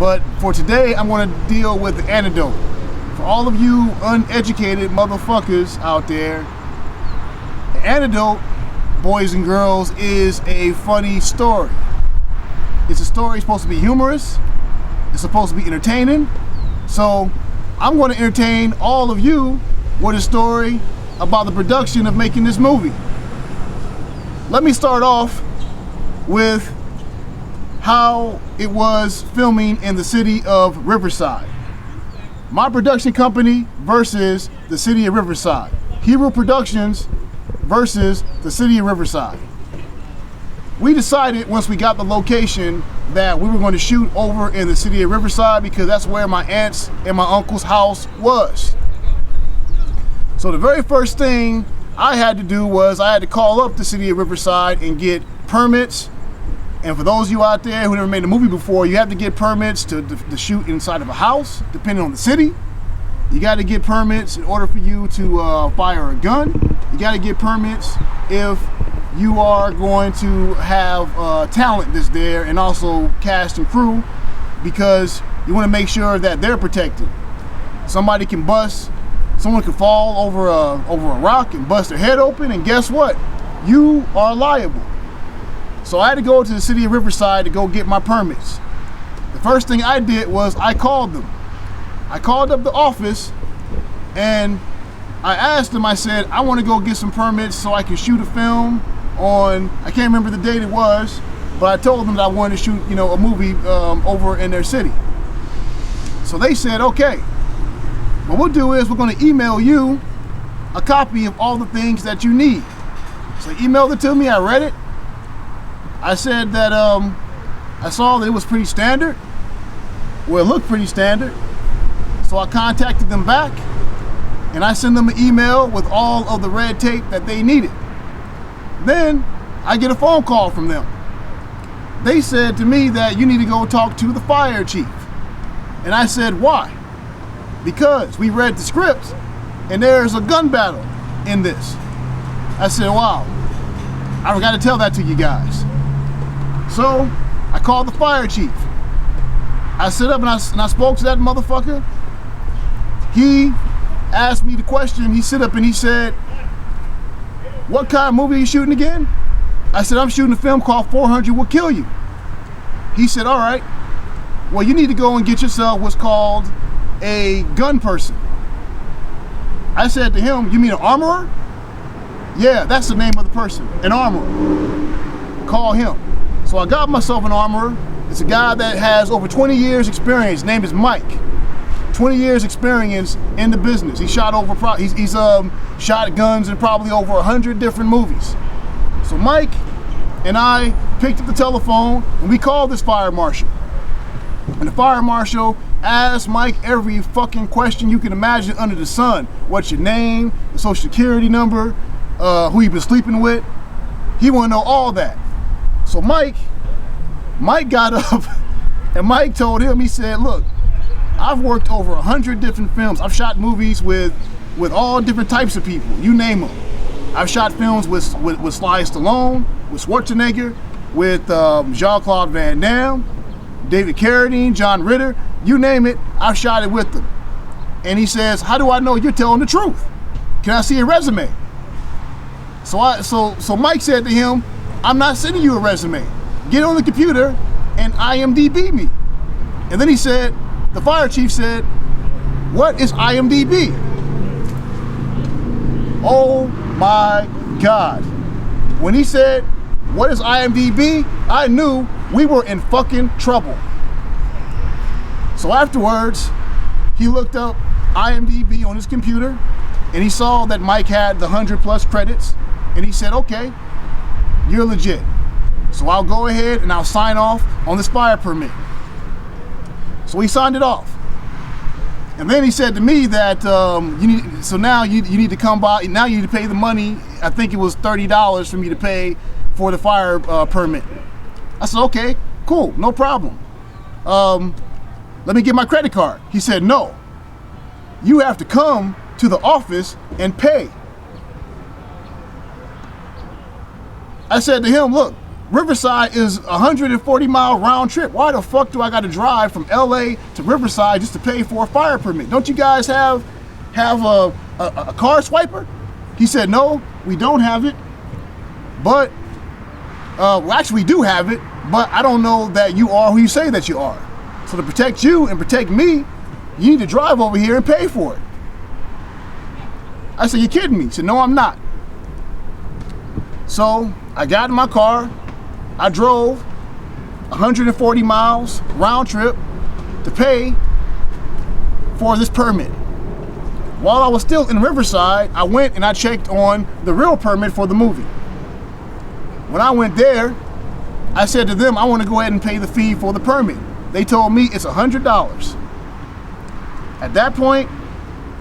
But for today, I'm going to deal with the anecdote. For all of you uneducated motherfuckers out there, the anecdote, boys and girls, is a funny story. It's a story supposed to be humorous. It's supposed to be entertaining. So I'm going to entertain all of you with a story about the production of making this movie. Let me start off with how it was filming in the city of Riverside. My production company versus the city of Riverside. Hero Productions versus the city of Riverside. We decided once we got the location that we were going to shoot over in the city of Riverside because that's where my aunt's and my uncle's house was. So the very first thing I had to do was I had to call up the city of Riverside and get permits. And for those of you out there who never made a movie before, you have to get permits to shoot inside of a house, depending on the city. You got to get permits in order for you to fire a gun. You got to get permits if you are going to have talent that's there, and also cast and crew, because you want to make sure that they're protected. Somebody can bust, someone can fall over a rock and bust their head open, and guess what? You are liable. So I had to go to the city of Riverside to go get my permits. The first thing I did was I called them. I called up the office and I asked them, I said, I want to go get some permits so I can shoot a film on, I can't remember the date it was, but I told them that I wanted to shoot, a movie over in their city. So they said, okay, what we'll do is we're going to email you a copy of all the things that you need. So they emailed it to me, I read it. I said that I saw that it was pretty standard. Well, it looked pretty standard. So I contacted them back and I sent them an email with all of the red tape that they needed. Then I get a phone call from them. They said to me that you need to go talk to the fire chief. And I said, why? Because we read the script and there's a gun battle in this. I said, wow, I forgot to tell that to you guys. So I called the fire chief. I sit up and I spoke to that motherfucker. He asked me the question. He sit up and he said, what kind of movie are you shooting again? I said, I'm shooting a film called 400 Will Kill You. He said, all right, well, you need to go and get yourself what's called a gun person. I said to him, you mean an armorer? Yeah, that's the name of the person, an armorer. Call him. So I got myself an armorer. It's a guy that has over 20 years experience. His name is Mike. 20 years experience in the business. He shot he's shot guns in probably over 100 different movies. So Mike and I picked up the telephone and we called this fire marshal. And the fire marshal asked Mike every fucking question you can imagine under the sun. What's your name? The social security number? Who you been sleeping with? He want to know all that. So Mike got up and Mike told him, he said, look, I've worked over 100 different films. I've shot movies with all different types of people, you name them. I've shot films with Sly Stallone, with Schwarzenegger, with Jean-Claude Van Damme, David Carradine, John Ritter, you name it, I've shot it with them. And he says, how do I know you're telling the truth? Can I see a resume? So Mike said to him, I'm not sending you a resume. Get on the computer and IMDb me. And then he said, the fire chief said, what is IMDb? Oh my God. When he said, what is IMDb? I knew we were in fucking trouble. So afterwards, he looked up IMDb on his computer and he saw that Mike had the 100+ credits and he said, okay, you're legit. So I'll go ahead and I'll sign off on this fire permit. So he signed it off. And then he said to me that now you need to come by, now you need to pay the money. I think it was $30 for me to pay for the fire permit. I said, okay, cool, no problem. Let me get my credit card. He said, no, you have to come to the office and pay. I said to him, look, Riverside is a 140-mile round trip. Why the fuck do I got to drive from LA to Riverside just to pay for a fire permit? Don't you guys have a car swiper? He said, no, we don't have it. But, well, actually we do have it, but I don't know that you are who you say that you are. So to protect you and protect me, you need to drive over here and pay for it. I said, you're kidding me. He said, no, I'm not. So I got in my car. I drove 140 miles round trip to pay for this permit. While I was still in Riverside, I went and I checked on the real permit for the movie. When I went there, I said to them, I want to go ahead and pay the fee for the permit. They told me it's $100. At that point,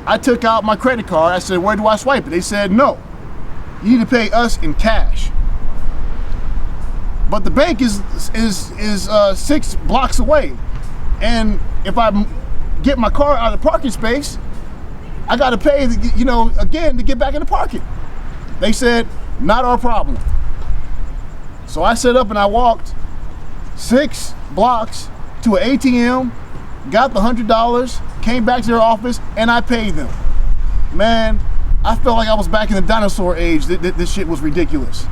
I took out my credit card. I said, where do I swipe it? They said, no, you need to pay us in cash. But the bank is 6 blocks away. And if I get my car out of the parking space, I got to pay, again, to get back in the parking. They said, not our problem. So I set up and I walked 6 blocks to an ATM, got the $100, came back to their office, and I paid them. Man, I felt like I was back in the dinosaur age. This shit was ridiculous.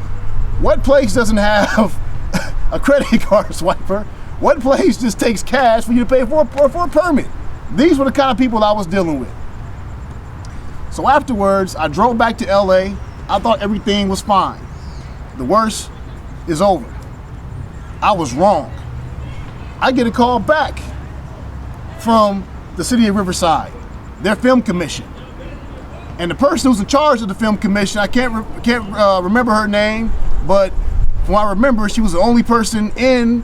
What place doesn't have a credit card swiper? What place just takes cash for you to pay for a permit? These were the kind of people I was dealing with. So afterwards, I drove back to LA. I thought everything was fine. The worst is over. I was wrong. I get a call back from the city of Riverside, their film commission. And the person who's in charge of the film commission, I can't remember her name, but from what I remember, she was the only person in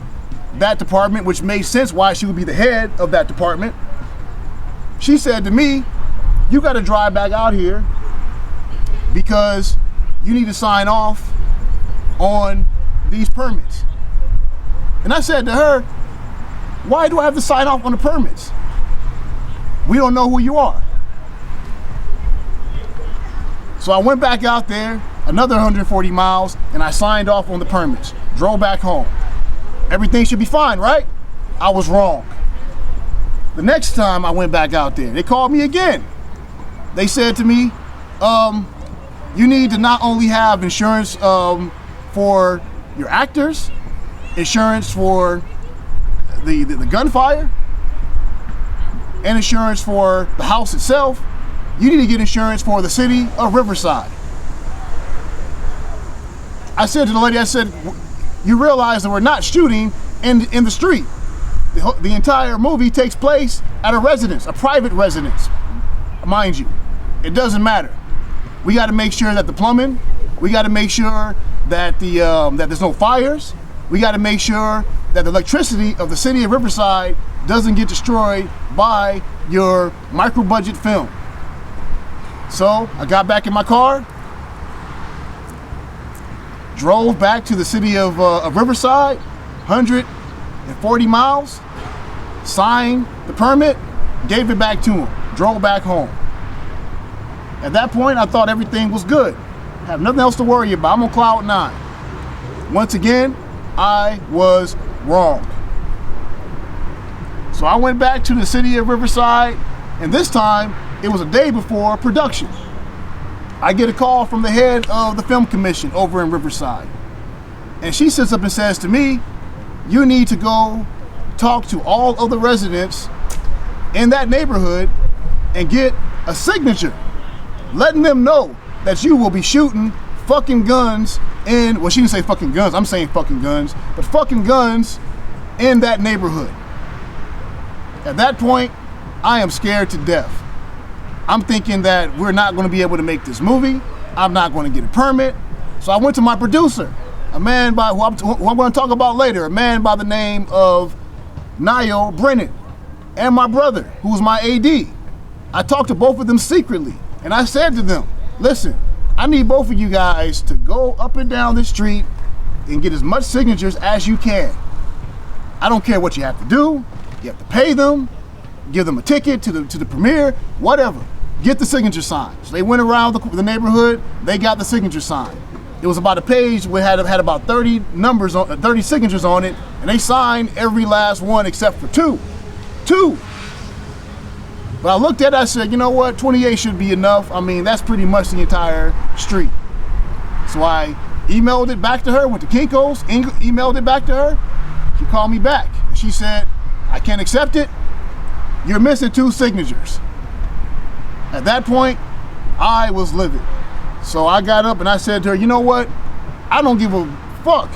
that department, which made sense why she would be the head of that department. She said to me, you got to drive back out here because you need to sign off on these permits. And I said to her, why do I have to sign off on the permits? We don't know who you are. So I went back out there, another 140 miles, and I signed off on the permits. Drove back home. Everything should be fine, right? I was wrong. The next time I went back out there, they called me again. They said to me, you need to not only have insurance for your actors, insurance for the gunfire, and insurance for the house itself, you need to get insurance for the city of Riverside. I said to the lady, I said, you realize that we're not shooting in the street. The entire movie takes place at a residence, a private residence, mind you. It doesn't matter. We got to make sure that the plumbing, we got to make sure that that there's no fires. We got to make sure that the electricity of the city of Riverside doesn't get destroyed by your micro-budget film. So I got back in my car, drove back to the city of Riverside, 140 miles, signed the permit, gave it back to him, drove back home. At that point, I thought everything was good. Have nothing else to worry about. I'm on cloud 9. Once again, I was wrong. So I went back to the city of Riverside, and this time, it was a day before production. I get a call from the head of the film commission over in Riverside. And she sits up and says to me, you need to go talk to all of the residents in that neighborhood and get a signature, letting them know that you will be shooting fucking guns in, well, she didn't say fucking guns, I'm saying fucking guns, but fucking guns in that neighborhood. At that point, I am scared to death. I'm thinking that we're not going to be able to make this movie. I'm not going to get a permit. So I went to my producer, a man who I'm going to talk about later, a man by the name of Niall Brennan, and my brother, who was my AD. I talked to both of them secretly, and I said to them, listen, I need both of you guys to go up and down this street and get as much signatures as you can. I don't care what you have to do. You have to pay them, give them a ticket to the premiere, whatever. Get the signature signed. So they went around the neighborhood, they got the signature signed. It was about a page where had about 30 numbers on 30 signatures on it, and they signed every last one except for two. But I looked at it, I said, you know what, 28 should be enough. I mean, that's pretty much the entire street. So I emailed it back to her, went to Kinko's, emailed it back to her. She called me back. She said, I can't accept it. You're missing 2 signatures. At that point, I was livid. So I got up and I said to her, you know what? I don't give a fuck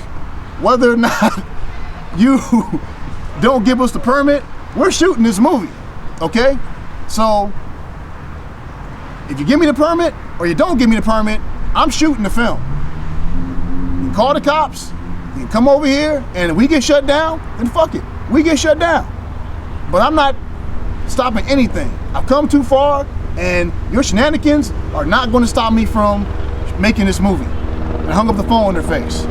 whether or not you don't give us the permit. We're shooting this movie, okay? So if you give me the permit or you don't give me the permit, I'm shooting the film. You call the cops, you can come over here, and if we get shut down, then fuck it. We get shut down. But I'm not stopping anything. I've come too far, and your shenanigans are not going to stop me from making this movie. And I hung up the phone in her face.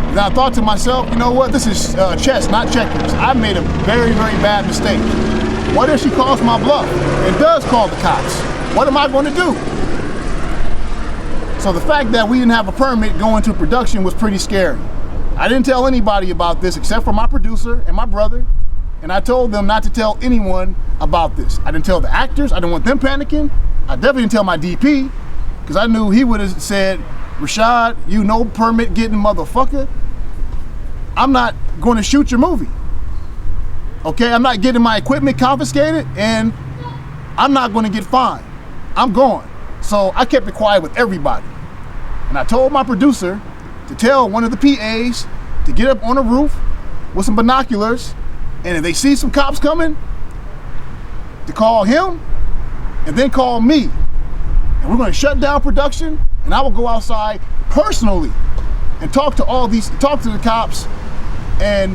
And I thought to myself, you know what? This is chess, not checkers. I made a very, very bad mistake. What if she calls my bluff and does call the cops? What am I going to do? So the fact that we didn't have a permit going to production was pretty scary. I didn't tell anybody about this except for my producer and my brother. And I told them not to tell anyone about this. I didn't tell the actors. I didn't want them panicking. I definitely didn't tell my DP because I knew he would have said, Rashad, you no permit getting motherfucker. I'm not going to shoot your movie. Okay, I'm not getting my equipment confiscated, and I'm not going to get fined. I'm gone. So I kept it quiet with everybody. And I told my producer to tell one of the PAs to get up on a roof with some binoculars, and if they see some cops coming, to call him and then call me. And we're going to shut down production, and I will go outside personally and talk to the cops and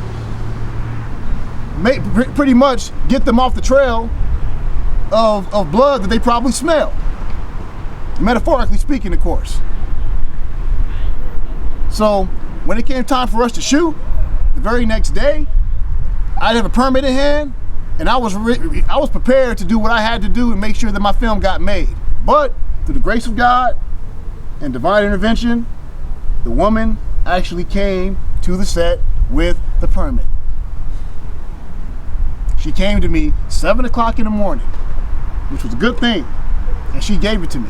pretty much get them off the trail of blood that they probably smell. Metaphorically speaking, of course. So when it came time for us to shoot, the very next day, I have a permit in hand, and I was prepared to do what I had to do and make sure that my film got made. But through the grace of God and divine intervention, the woman actually came to the set with the permit. She came to me 7 o'clock in the morning, which was a good thing, and she gave it to me.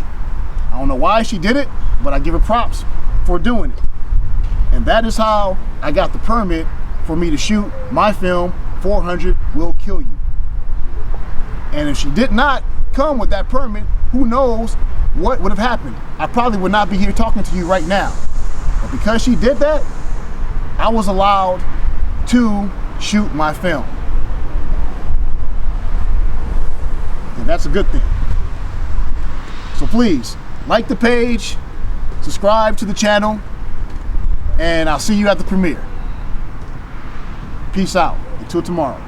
I don't know why she did it, but I give her props for doing it. And that is how I got the permit for me to shoot my film, 400 Will Kill You. And if she did not come with that permit, who knows what would have happened. I probably would not be here talking to you right now. But because she did that, I was allowed to shoot my film. And that's a good thing. So please, like the page, subscribe to the channel, and I'll see you at the premiere. Peace out. Until tomorrow.